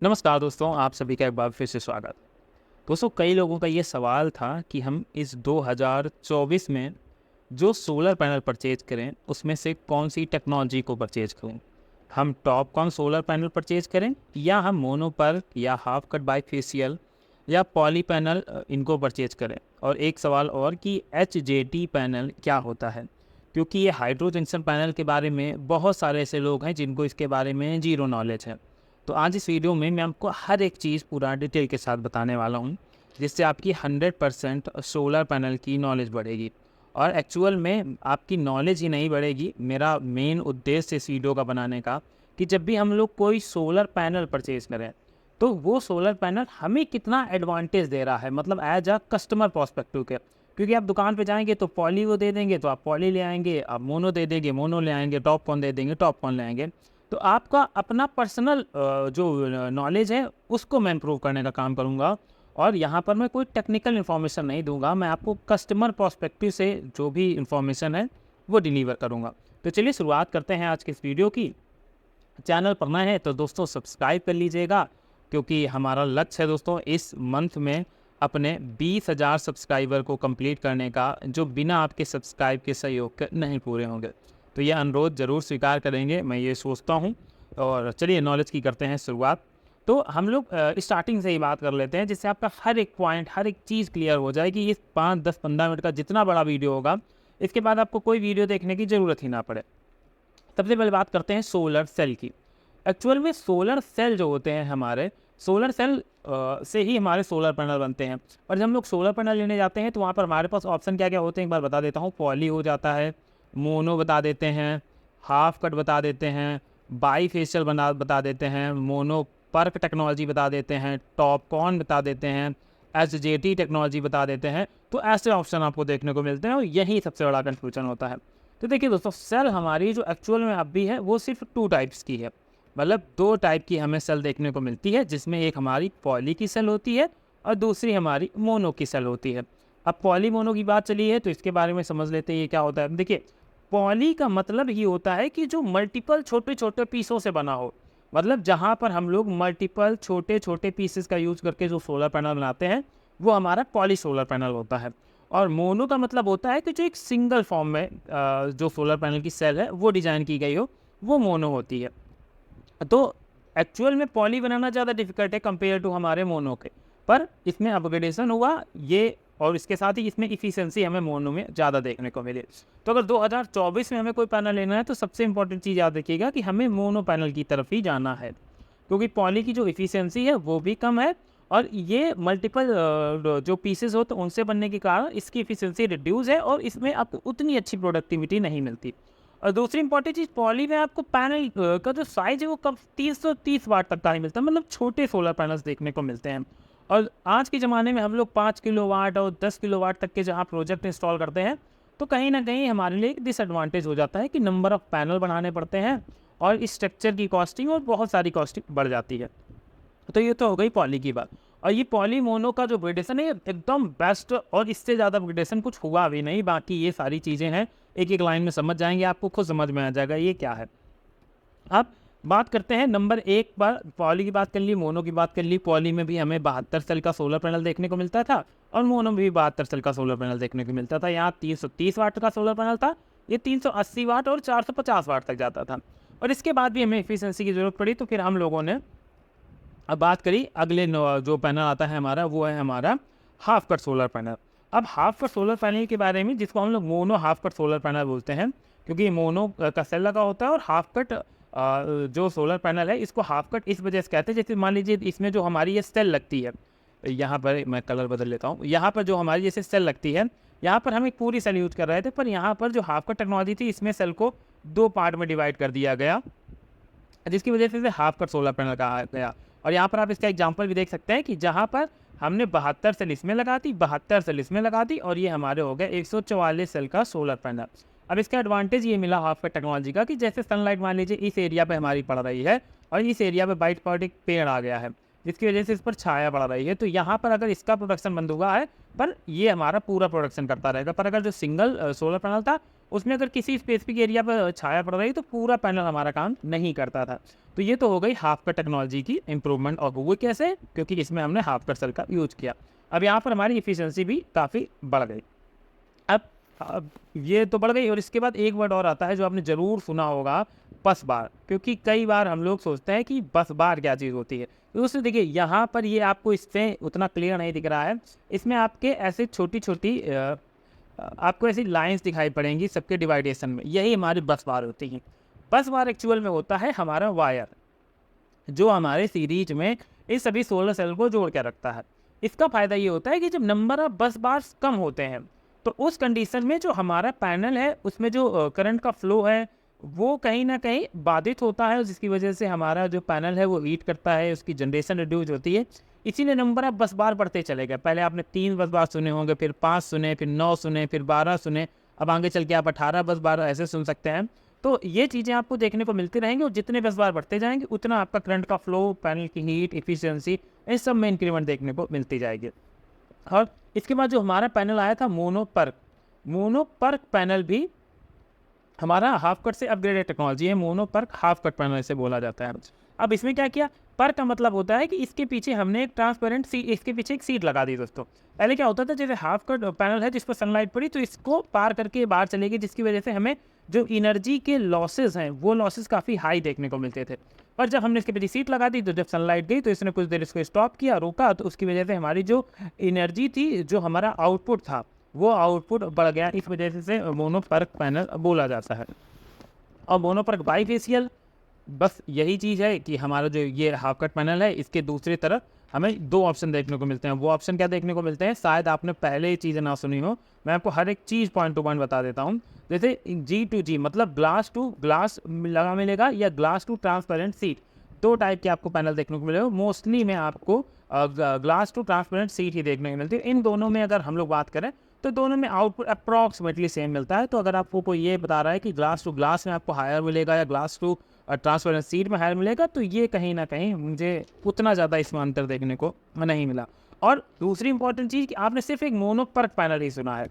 नमस्कार दोस्तों, आप सभी का एक बार फिर से स्वागत। दोस्तों, कई लोगों का ये सवाल था कि हम इस 2024 में जो सोलर पैनल परचेज करें, उसमें से कौन-सी टेक्नोलॉजी को परचेज करें। हम टॉपकॉन सोलर पैनल परचेज करें या हम मोनोपल या हाफ कट बाईफेशियल या पॉली पैनल इनको परचेज करें। और एक सवाल और कि एचजेटी पैनल क्या होता है? क्योंकि ये हाइड्रो जंक्शन पैनल के बारे में बहुत सारे ऐसे लोग हैं जिनको इसके बारे में ज़ीरो नॉलेज है। तो आज इस वीडियो में मैं आपको हर एक चीज़ पूरा डिटेल के साथ बताने वाला हूँ, जिससे आपकी 100% सोलर पैनल की नॉलेज बढ़ेगी। और एक्चुअल में आपकी नॉलेज ही नहीं बढ़ेगी, मेरा मेन उद्देश्य इस वीडियो का बनाने का कि जब भी हम लोग कोई सोलर पैनल परचेज़ करें, तो वो सोलर पैनल हमें कितना एडवांटेज दे रहा है, मतलब एज अ कस्टमर पर्सपेक्टिव के। क्योंकि आप दुकान पे जाएंगे तो पॉली वो दे देंगे तो आप पॉली ले आएंगे, आप मोनो दे देंगे मोनो ले आएंगे, टॉपकॉन दे देंगे टॉपकॉन ले आएंगे। तो आपका अपना पर्सनल जो नॉलेज है उसको मैं इम्प्रूव करने का काम करूँगा। और यहाँ पर मैं कोई टेक्निकल इन्फॉर्मेशन नहीं दूंगा, मैं आपको कस्टमर पर्सपेक्टिव से जो भी इन्फॉर्मेशन है वो डिलीवर करूँगा। तो चलिए शुरुआत करते हैं आज की इस वीडियो की। चैनल पर नए हैं तो दोस्तों सब्सक्राइब कर लीजिएगा, क्योंकि हमारा लक्ष्य है दोस्तों इस मंथ में अपने 20,000 सब्सक्राइबर को कंप्लीट करने का, जो बिना आपके सब्सक्राइब के सहयोग के नहीं पूरे होंगे। तो ये अनुरोध ज़रूर स्वीकार करेंगे, मैं ये सोचता हूँ। और चलिए नॉलेज की करते हैं शुरुआत। तो हम लोग स्टार्टिंग से ही बात कर लेते हैं, जिससे आपका हर एक पॉइंट हर एक चीज़ क्लियर हो जाए कि इस 5, 10, 15 मिनट का जितना बड़ा वीडियो होगा, इसके बाद आपको कोई वीडियो देखने की ज़रूरत ही ना पड़े। सबसे पहले बात करते हैं सोलर सेल की। एक्चुअल में सोलर सेल जो होते हैं हमारे, सोलर सेल से ही हमारे सोलर पैनल बनते हैं। और जब हम लोग सोलर पैनल लेने जाते हैं तो वहाँ पर हमारे पास ऑप्शन क्या क्या होते हैं एक बार बता देता हूँ। पॉली हो जाता है, मोनो बता देते हैं, हाफ कट बता देते हैं, बाई फेशियल बता देते हैं, मोनो पर्क टेक्नोलॉजी बता देते हैं, टॉपकॉन बता देते हैं, एचजेटी टेक्नोलॉजी बता देते हैं। तो ऐसे ऑप्शन आपको देखने को मिलते हैं और यही सबसे बड़ा कन्फ्यूजन होता है। तो देखिए दोस्तों, सेल हमारी जो एक्चुअल में अभी है वो सिर्फ 2 टाइप्स की है। मतलब 2 टाइप की हमें सेल देखने को मिलती है, जिसमें एक हमारी पॉली की सेल होती है और दूसरी हमारी मोनो की सेल होती है। अब पॉली मोनो की बात चली है तो इसके बारे में समझ लेते हैं ये क्या होता है। देखिए, पॉली का मतलब ये होता है कि जो मल्टीपल छोटे छोटे पीसों से बना हो। मतलब जहाँ पर हम लोग मल्टीपल छोटे छोटे पीसेस का यूज़ करके जो सोलर पैनल बनाते हैं, वो हमारा पॉली सोलर पैनल होता है। और मोनो का मतलब होता है कि जो एक सिंगल फॉर्म में जो सोलर पैनल की सेल है वो डिज़ाइन की गई हो, वो मोनो होती है। तो एक्चुअल में पॉली बनाना ज़्यादा डिफिकल्ट है कंपेयर टू हमारे मोनो के, पर इसमें अपग्रेडेशन हुआ ये, और इसके साथ ही इसमें इफ़िशियंसी हमें मोनो में ज़्यादा देखने को मिली। तो अगर 2024 में हमें कोई पैनल लेना है तो सबसे इंपॉर्टेंट चीज़ याद रखिएगा कि हमें मोनो पैनल की तरफ ही जाना है, क्योंकि पॉली की जो इफ़िशियंसी है वो भी कम है और ये मल्टीपल जो पीसेस हो तो उनसे बनने के कारण इसकी इफ़िशियंसी रिड्यूस है और इसमें आपको उतनी अच्छी प्रोडक्टिविटी नहीं मिलती। और दूसरी इंपॉर्टेंट चीज़, पॉली में आपको पैनल का जो साइज़ है वो कब 330 वाट तक का ही मिलता है, मतलब छोटे सोलर पैनल्स देखने को मिलते हैं। और आज के ज़माने में हम लोग 5 किलोवाट और 10 किलोवाट तक के जहाँ प्रोजेक्ट इंस्टॉल करते हैं, तो कहीं ना कहीं हमारे लिए एक डिसएडवांटेज हो जाता है कि नंबर ऑफ़ पैनल बनाने पड़ते हैं और इस स्ट्रक्चर की कॉस्टिंग और बहुत सारी कॉस्टिंग बढ़ जाती है। तो ये तो हो गई पॉली की बात। और ये पॉली मोनो का जो अपग्रेडेशन है ये एकदम बेस्ट, और इससे ज़्यादा अपग्रेडेशन कुछ हुआ भी नहीं। बाकी ये सारी चीज़ें हैं, एक एक लाइन में समझ जाएंगे, आपको खुद समझ में आ जाएगा ये क्या है। अब बात करते हैं नंबर 1 पर। पॉली की बात कर ली, मोनो की बात कर ली। पॉली में भी हमें 72 सेल का सोलर पैनल देखने को मिलता था और मोनो में भी 72 सेल का सोलर पैनल देखने को मिलता था। यहाँ 330 वाट का सोलर पैनल था, ये 380 वाट और 450 वाट तक जाता था। और इसके बाद भी हमें एफिशिएंसी की ज़रूरत पड़ी, तो फिर हम लोगों ने अब बात करी अगले जो पैनल आता है हमारा, वो है हमारा हाफ कट सोलर पैनल। अब हाफ कट सोलर पैनल के बारे में, जिसको हम लोग mono half cut solar panel बोलते हैं, क्योंकि मोनो का सेल लगा होता है और हाफ कट जो सोलर पैनल है इसको हाफ कट इस वजह से कहते हैं, जैसे मान लीजिए इसमें जो हमारी ये सेल लगती है, यहाँ पर मैं कलर बदल लेता हूँ, यहाँ पर जो हमारी जैसे सेल लगती है, यहाँ पर हम एक पूरी सेल यूज कर रहे थे, पर यहाँ पर जो हाफ कट टेक्नोलॉजी थी इसमें सेल को 2 पार्ट में डिवाइड कर दिया गया, जिसकी वजह से इसे हाफ कट सोलर पैनल कहा गया। और यहाँ पर आप इसका एग्जांपल भी देख सकते हैं कि जहाँ पर हमने 72 सेल इसमें लगा दी, 72 सेल इसमें लगा दी, और ये हमारे हो गए 144 सेल का सोलर पैनल। अब इसका एडवांटेज ये मिला हाफ कट टेक्नोलॉजी का कि जैसे सनलाइट मान लीजिए इस एरिया पे हमारी पड़ रही है और इस एरिया पे बाइट पर एक पेड़ आ गया है, जिसकी वजह से इस पर छाया पड़ रही है, तो यहाँ पर अगर इसका प्रोडक्शन बंद हुआ है, पर ये हमारा पूरा प्रोडक्शन करता रहेगा। पर अगर जो सिंगल सोलर पैनल था उसमें अगर किसी स्पेसिफिक एरिया पर छाया पड़ रही तो पूरा पैनल हमारा काम नहीं करता था। तो ये तो हो गई हाफ कट टेक्नोलॉजी की इंप्रूवमेंट। और वो कैसे? क्योंकि इसमें हमने हाफ कट सेल का यूज किया। अब यहाँ पर हमारी इफिशियंसी भी काफ़ी बढ़ गई। अब ये तो बढ़ गई, और इसके बाद एक वर्ड और आता है जो आपने ज़रूर सुना होगा, बस बार। क्योंकि कई बार हम लोग सोचते हैं कि बस बार क्या चीज़ होती है। तो उससे देखिए यहाँ पर ये आपको इससे उतना क्लियर नहीं दिख रहा है। इसमें आपके ऐसे छोटी छोटी आपको ऐसी लाइंस दिखाई पड़ेंगी सबके डिवाइडेशन में, यही हमारी बस बार होती हैं। बस बार एक्चुअल में होता है हमारा वायर, जो हमारे सीरीज में इस सभी सोलर सेल को जोड़ के रखता है। इसका फ़ायदा ये होता है कि जब नंबर ऑफ बस बार्स कम होते हैं तो उस कंडीशन में जो हमारा पैनल है उसमें जो करंट का फ्लो है वो कहीं ना कहीं बाधित होता है, जिसकी वजह से हमारा जो पैनल है वो हीट करता है, उसकी जनरेशन रिड्यूस होती है। इसीलिए नंबर ऑफ बस बार बढ़ते चले गए। पहले आपने 3 बस बार सुने होंगे, फिर 5 सुने, फिर 9 सुने, फिर 12 सुने, अब आगे चल के आप 18 बस बार ऐसे सुन सकते हैं। तो ये चीज़ें आपको देखने को मिलती रहेंगी, और जितने बस बार बढ़ते जाएंगे उतना आपका करंट का फ्लो, पैनल की हीट, एफिशिएंसी, इन सब में इंक्रीमेंट देखने को मिलती जाएगी। और इसके बाद जो हमारा पैनल आया था मोनोपर्क पैनल भी हमारा हाफ कट से अपग्रेडेड टेक्नोलॉजी है। मोनोपर्क हाफ कट पैनल इसे बोला जाता है। अब इसमें क्या किया, पर का मतलब होता है कि इसके पीछे हमने एक ट्रांसपेरेंट सीट, इसके पीछे एक सीट लगा दी दोस्तों। पहले क्या होता था, जैसे हाफ कट पैनल है जिस पर सनलाइट पड़ी तो इसको पार करके बाहर चलेगी, जिसकी वजह से हमें जो एनर्जी के लॉसेज हैं वो लॉसेज काफ़ी हाई देखने को मिलते थे। पर जब हमने इसके पीछे सीट लगा दी तो जब सनलाइट गई तो इसने कुछ देर इसको स्टॉप किया, रोका, तो उसकी वजह से हमारी जो एनर्जी थी, जो हमारा आउटपुट था, वो आउटपुट बढ़ गया। इस वजह से मोनोपर्क पैनल बोला जाता है। और मोनोपर्क बाईफेशियल, बस यही चीज़ है कि हमारा जो ये हाफ कट पैनल है इसके दूसरी तरफ हमें 2 ऑप्शन देखने को मिलते हैं। वो ऑप्शन क्या देखने को मिलते हैं, शायद आपने पहले ही चीज़ें ना सुनी हो, मैं आपको हर एक चीज़ पॉइंट टू पॉइंट बता देता हूँ। जैसे G2G मतलब ग्लास टू ग्लास लगा मिलेगा, या glass to transparent sheet. 2 type के आपको पैनल देखने को मिलेगा। मोस्टली में आपको ग्लास टू ट्रांसपेरेंट सीट ही देखने को मिलती है। इन दोनों में अगर हम लोग बात करें तो दोनों में आउटपुट अप्रॉक्सीमेटली सेम मिलता है। तो अगर आपको कोई ये बता रहा है कि ग्लास टू ग्लास में आपको हायर मिलेगा या ग्लास टू ट्रांसपेरेंट सीट में हायर मिलेगा, तो ये कहीं ना कहीं मुझे उतना ज़्यादा इसमें अंतर देखने को नहीं मिला। और दूसरी इंपॉर्टेंट चीज़ कि आपने सिर्फ एक मोनोपर्क पैनल ही सुना है,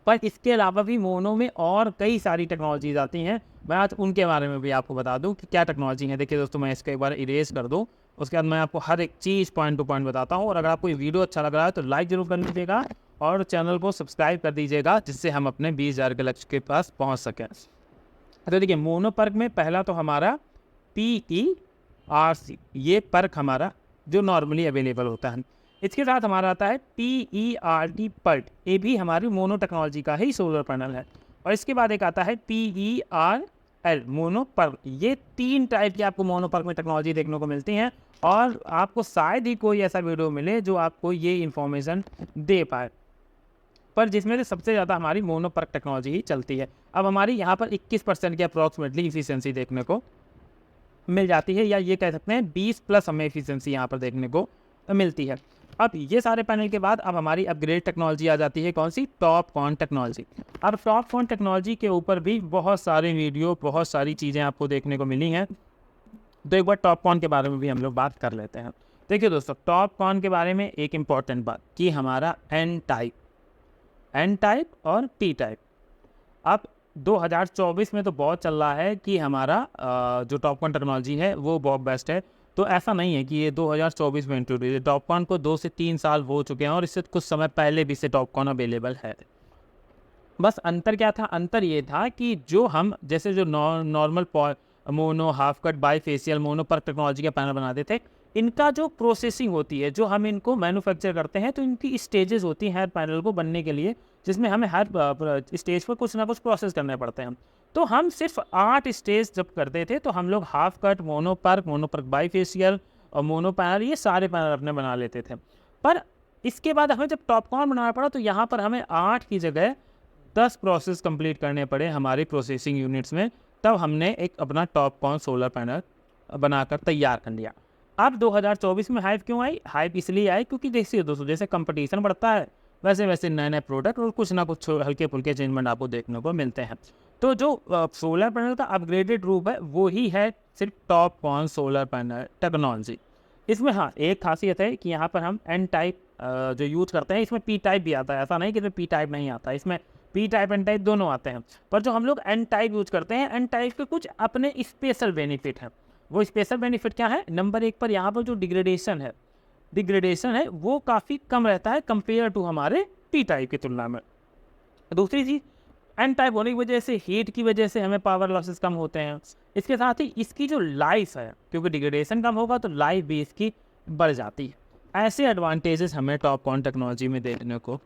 पर इसके अलावा भी मोनो में और कई सारी टेक्नोलॉजीज आती हैं। मैं आज उनके बारे में भी आपको बता दूं कि क्या टेक्नोलॉजी है। देखिए दोस्तों, मैं इसको एक बार इरेज कर दूं, उसके बाद मैं आपको हर एक चीज़ पॉइंट टू पॉइंट बताता हूं। और अगर आपको ये वीडियो अच्छा लग रहा है तो लाइक जरूर कर दीजिएगा और चैनल को सब्सक्राइब कर दीजिएगा, जिससे हम अपने 20,000 के लक्ष्य के पास पहुँच सकें। तो देखिए, मोनोपर्क में पहला तो हमारा PERC, ये पर्क हमारा जो नॉर्मली अवेलेबल होता है। इसके साथ हमारा आता है PERT पर्ट, ये भी हमारी मोनो टेक्नोलॉजी का ही सोलर पैनल है। और इसके बाद एक आता है PERL मोनोपर्क। ये 3 टाइप की आपको मोनोपर्क में टेक्नोलॉजी देखने को मिलती हैं, और आपको शायद ही कोई ऐसा वीडियो मिले जो आपको ये इन्फॉर्मेशन दे पाए, पर जिसमें से सबसे ज़्यादा हमारी मोनोपर्क टेक्नोलॉजी ही चलती है। अब हमारी यहाँ पर 21% की अप्रॉक्सीमेटली इफिशियंसी देखने को मिल जाती है, या ये कह सकते हैं 20+ हमें एफिशिएंसी यहाँ पर देखने को मिलती है। अब ये सारे पैनल के बाद अब हमारी अपग्रेड टेक्नोलॉजी आ जाती है, कौन सी? Topcon technology. अब टॉपकॉन टेक्नोलॉजी के ऊपर भी बहुत सारे वीडियो, बहुत सारी चीज़ें आपको देखने को मिली हैं। तो एक बार टॉपकॉन के बारे में भी हम लोग बात कर लेते हैं। देखिए दोस्तों, टॉपकॉन के बारे में एक इम्पॉर्टेंट बात कि हमारा N टाइप और P टाइप। अब 2024 में तो बहुत चल रहा है कि हमारा जो टॉपकॉन टेक्नोलॉजी है वो बहुत बेस्ट है। तो ऐसा नहीं है कि ये 2024 में इंट्रोड्यूस है। टॉपकॉन को 2 से 3 साल हो चुके हैं, और इससे कुछ समय पहले भी से टॉपकॉन अवेलेबल है। बस अंतर क्या था? अंतर ये था कि जो हम जैसे जो normal mono, half cut, bifacial, mono PERC technology का पैनल बनाते थे, इनका जो प्रोसेसिंग होती है, जो हम इनको मैन्युफैक्चर करते हैं, तो इनकी स्टेजेस होती हैं हर पैनल को बनने के लिए, जिसमें हमें हर स्टेज पर कुछ ना कुछ प्रोसेस करने पड़ते हैं। तो हम सिर्फ 8 स्टेज जब करते थे तो हम लोग हाफ कट, मोनोपर्क बाईफेशियल और मोनो पैनल, ये सारे पैनल अपने बना लेते थे। पर इसके बाद हमें जब टॉपकॉन बनाना पड़ा तो यहाँ पर हमें 8 की जगह 10 प्रोसेस कंप्लीट करने पड़े हमारी प्रोसेसिंग यूनिट्स में। तब हमने एक अपना टॉपकॉन सोलर पैनल बनाकर तैयार कर लिया। अब 2024 में हाइप क्यों आई? हाइप इसलिए आई क्योंकि देखिए दोस्तों, जैसे कंपटीशन बढ़ता है वैसे वैसे नए नए प्रोडक्ट और कुछ ना कुछ हल्के फुल्के चेंजमेंट आपको देखने को मिलते हैं। तो जो सोलर पैनल का अपग्रेडेड रूप है वो ही है सिर्फ टॉपकॉन सोलर पैनल टेक्नोलॉजी। इसमें हाँ एक खासियत है कि यहाँ पर हम N टाइप जो यूज करते हैं, इसमें P टाइप भी आता है। ऐसा नहीं कि इसमें P टाइप नहीं आता, इसमें पी टाइप एन टाइप दोनों आते हैं, पर जो हम लोग एन टाइप यूज करते हैं, एन टाइप के कुछ अपने स्पेशल बेनिफिट हैं। वो स्पेशल बेनिफिट क्या है? नंबर 1 पर यहाँ पर जो डिग्रेडेशन है वो काफ़ी कम रहता है कंपेयर टू हमारे पी टाइप की तुलना में। दूसरी चीज़, एन टाइप होने की वजह से हीट की वजह से हमें पावर लॉसेस कम होते हैं। इसके साथ ही इसकी जो लाइफ है, क्योंकि डिग्रेडेशन कम होगा तो लाइफ भी इसकी बढ़ जाती है। ऐसे एडवांटेजेस हमें टॉपकॉन टेक्नोलॉजी में देखने को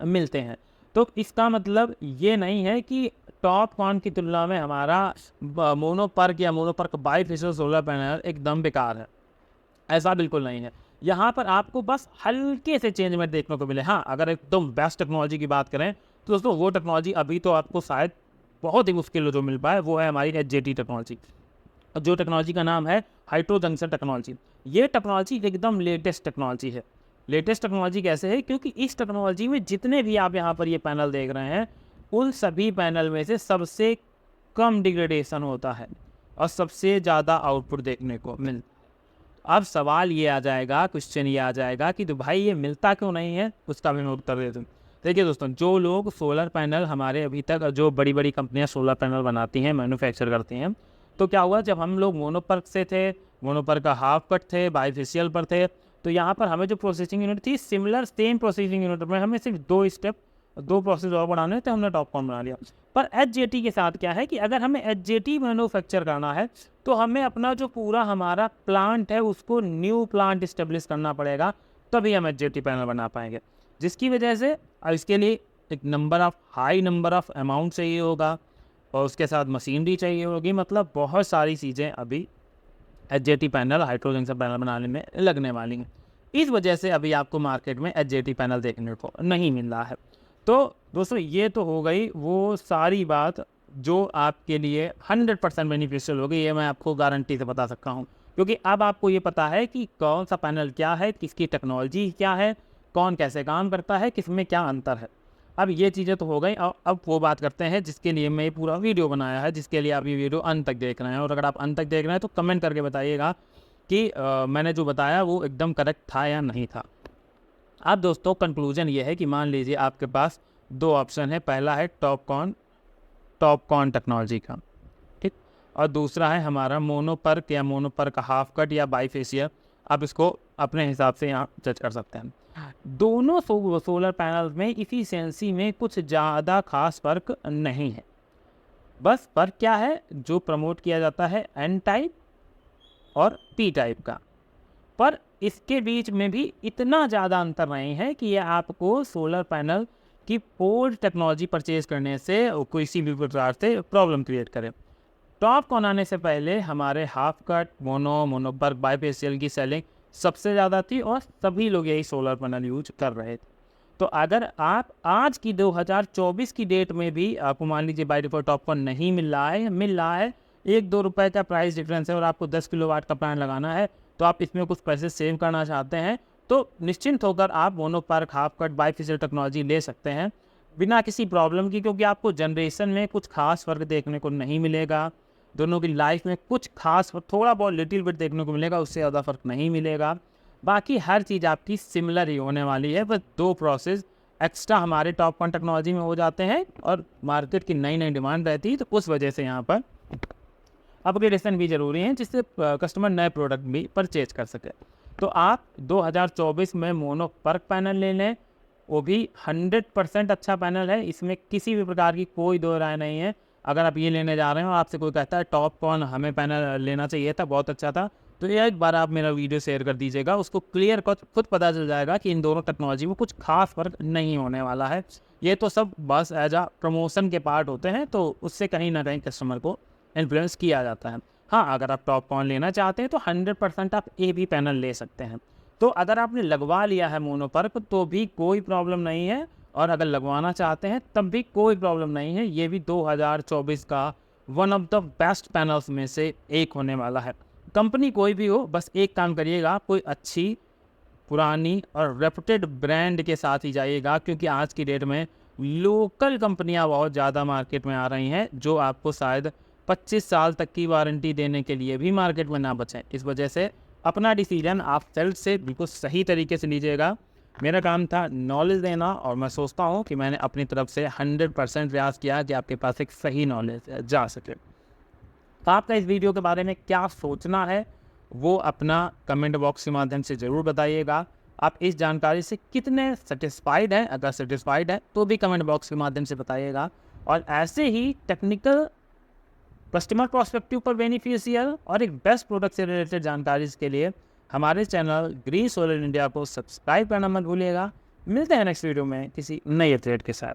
मिलते हैं। तो इसका मतलब ये नहीं है कि टॉपकॉन की तुलना में हमारा मोनोपर्क या मोनोपर्क बाईफेशियल सोलर पैनल एकदम बेकार है, ऐसा बिल्कुल नहीं है। यहाँ पर आपको बस हल्के से चेंज में देखने को मिले। हाँ, अगर एकदम बेस्ट टेक्नोलॉजी की बात करें तो दोस्तों वो टेक्नोलॉजी अभी तो आपको शायद बहुत ही मुश्किल जो मिल पाए, वो है हमारी HJT टेक्नोलॉजी, जो टेक्नोलॉजी का नाम है हाइड्रो जंक्शन टेक्नोलॉजी। ये टेक्नोलॉजी एकदम लेटेस्ट टेक्नोलॉजी है। लेटेस्ट टेक्नोलॉजी कैसे है? क्योंकि इस टेक्नोलॉजी में जितने भी आप यहाँ पर ये पैनल देख रहे हैं, उन सभी पैनल में से सबसे कम डिग्रेडेशन होता है और सबसे ज़्यादा आउटपुट देखने को मिलता है। अब सवाल ये आ जाएगा, क्वेश्चन ये आ जाएगा कि तो भाई ये मिलता क्यों नहीं है? उसका भी मैं उत्तर दे दूँ। देखिए दोस्तों, जो लोग सोलर पैनल हमारे अभी तक जो बड़ी बड़ी कंपनियां सोलर पैनल बनाती हैं, मैन्युफैक्चर करती हैं, तो क्या हुआ, जब हम लोग मोनोपर्क से थे, मोनोपर्क का हाफ कट थे, बाईफेशियल पर थे, तो यहाँ पर हमें जो प्रोसेसिंग यूनिट थी, सिमिलर सेम प्रोसेसिंग यूनिट में हमें सिर्फ 2 प्रोसेस और बढ़ाने थे, हमने टॉपकॉन बना लिया। पर HJT के साथ क्या है कि अगर हमें HJT मैन्युफैक्चर करना है तो हमें अपना जो पूरा हमारा प्लांट है उसको न्यू प्लांट इस्टेब्लिश करना पड़ेगा, तभी हम HJT पैनल बना पाएंगे। जिसकी वजह से इसके लिए एक हाई नंबर ऑफ अमाउंट चाहिए होगा और उसके साथ मशीनरी चाहिए होगी। मतलब बहुत सारी चीज़ें अभी HJT panel, hydro junction panel बनाने में लगने वाली हैं। इस वजह से अभी आपको मार्केट में HJT पैनल देखने को नहीं मिल रहा है। तो दोस्तों ये तो हो गई वो सारी बात जो आपके लिए 100% बेनिफिशियल होगी, ये मैं आपको गारंटी से बता सकता हूँ। क्योंकि अब आपको ये पता है कि कौन सा पैनल क्या है, किसकी टेक्नोलॉजी क्या है, कौन कैसे काम करता है, किस में क्या अंतर है। अब ये चीज़ें तो हो गई। अब वो बात करते हैं जिसके लिए मैं पूरा वीडियो बनाया है, जिसके लिए आप ये वीडियो अंत तक देख रहे हैं। और अगर आप अंत तक देख रहे हैं तो कमेंट करके बताइएगा कि मैंने जो बताया वो एकदम करेक्ट था या नहीं था। अब दोस्तों कंक्लूजन ये है कि मान लीजिए आपके पास 2 ऑप्शन है। पहला है टॉपकॉन टेक्नोलॉजी का, ठीक, और दूसरा है हमारा मोनोपर्क या मोनोपर्क हाफ कट या बाईफेशियल। आप इसको अपने हिसाब से यहाँ जज कर सकते हैं। दोनों सोलर पैनल में इफिशियंसी में कुछ ज़्यादा खास फर्क नहीं है। बस फर्क क्या है, जो प्रमोट किया जाता है एन टाइप और पी टाइप का, पर इसके बीच में भी इतना ज़्यादा अंतर नहीं है कि ये आपको सोलर पैनल की ओल्ड टेक्नोलॉजी परचेज करने से किसी भी प्रकार से प्रॉब्लम क्रिएट करे। टॉपकॉन आने से पहले हमारे हाफ कट, मोनोपर्क, बाईफेशियल की सेलिंग सबसे ज़्यादा थी और सभी लोग यही सोलर पैनल यूज कर रहे थे। तो अगर आप आज की 2024 की डेट में भी आपको मान लीजिए बाय डिफॉल्ट टॉपकॉन नहीं मिल रहा है 1-2 रुपये का प्राइस डिफरेंस है और आपको 10 किलोवाट का प्लान लगाना है, तो आप इसमें कुछ पैसे सेव करना चाहते हैं, तो निश्चिंत होकर आप mono PERC, half cut, bifacial technology ले सकते हैं बिना किसी प्रॉब्लम की। क्योंकि आपको जनरेशन में कुछ खास फर्क देखने को नहीं मिलेगा, दोनों की लाइफ में कुछ खास थोड़ा बहुत लिटिल बिट देखने को मिलेगा, उससे ज़्यादा फर्क नहीं मिलेगा। बाकी हर चीज़ आपकी सिमिलर ही होने वाली है। बस 2 प्रोसेस एक्स्ट्रा हमारे टॉपकॉन टेक्नोलॉजी में हो जाते हैं और मार्केट की नई नई डिमांड रहती है, तो उस वजह से यहाँ पर अपग्रेडेशन भी ज़रूरी है, जिससे कस्टमर नए प्रोडक्ट भी परचेज कर सके। तो आप 2024 में मोनोपर्क पैनल ले लें, वो भी 100% अच्छा पैनल है, इसमें किसी भी प्रकार की कोई दो राय नहीं है। अगर आप ये लेने जा रहे हैं और आपसे कोई कहता है टॉपकॉन हमें पैनल लेना चाहिए था, बहुत अच्छा था, तो ये एक बार आप मेरा वीडियो शेयर कर दीजिएगा, उसको क्लियर खुद पता चल जाएगा कि इन दोनों टेक्नोलॉजी में कुछ खास फर्क नहीं होने वाला है। ये तो सब बस एज आ प्रमोशन के पार्ट होते हैं, तो उससे कहीं ना कहीं कस्टमर को इन्फ्लुएंस किया जाता है। हाँ, अगर आप टॉपकॉन लेना चाहते हैं तो 100% आप ए भी पैनल ले सकते हैं। तो अगर आपने लगवा लिया है मोनोपर्क तो भी कोई प्रॉब्लम नहीं है, और अगर लगवाना चाहते हैं तब भी कोई प्रॉब्लम नहीं है। ये भी 2024 का one of the best panels में से एक होने वाला है। कंपनी कोई भी हो, बस एक काम करिएगा, कोई अच्छी पुरानी और रेपुटेड ब्रांड के साथ ही जाइएगा, क्योंकि आज की डेट में लोकल कंपनियां बहुत ज़्यादा मार्केट में आ रही हैं जो आपको शायद 25 साल तक की वारंटी देने के लिए भी मार्केट में ना बचें। इस वजह से अपना डिसीजन आप सेल्फ से बिल्कुल सही तरीके से लीजिएगा। मेरा काम था नॉलेज देना, और मैं सोचता हूँ कि मैंने अपनी तरफ से 100% प्रयास किया कि आपके पास एक सही नॉलेज जा सके। तो आपका इस वीडियो के बारे में क्या सोचना है वो अपना कमेंट बॉक्स के माध्यम से ज़रूर बताइएगा। आप इस जानकारी से कितने सेटिस्फाइड हैं, अगर सेटिस्फाइड है तो भी कमेंट बॉक्स के माध्यम से बताइएगा। और ऐसे ही टेक्निकल, कस्टमर प्रोस्पेक्टिव पर बेनिफिशियल और एक बेस्ट प्रोडक्ट से रिलेटेड जानकारी के लिए हमारे चैनल ग्रीन सोलर इंडिया को सब्सक्राइब करना मत भूलिएगा। मिलते हैं नेक्स्ट वीडियो में किसी नए ट्रेड के साथ।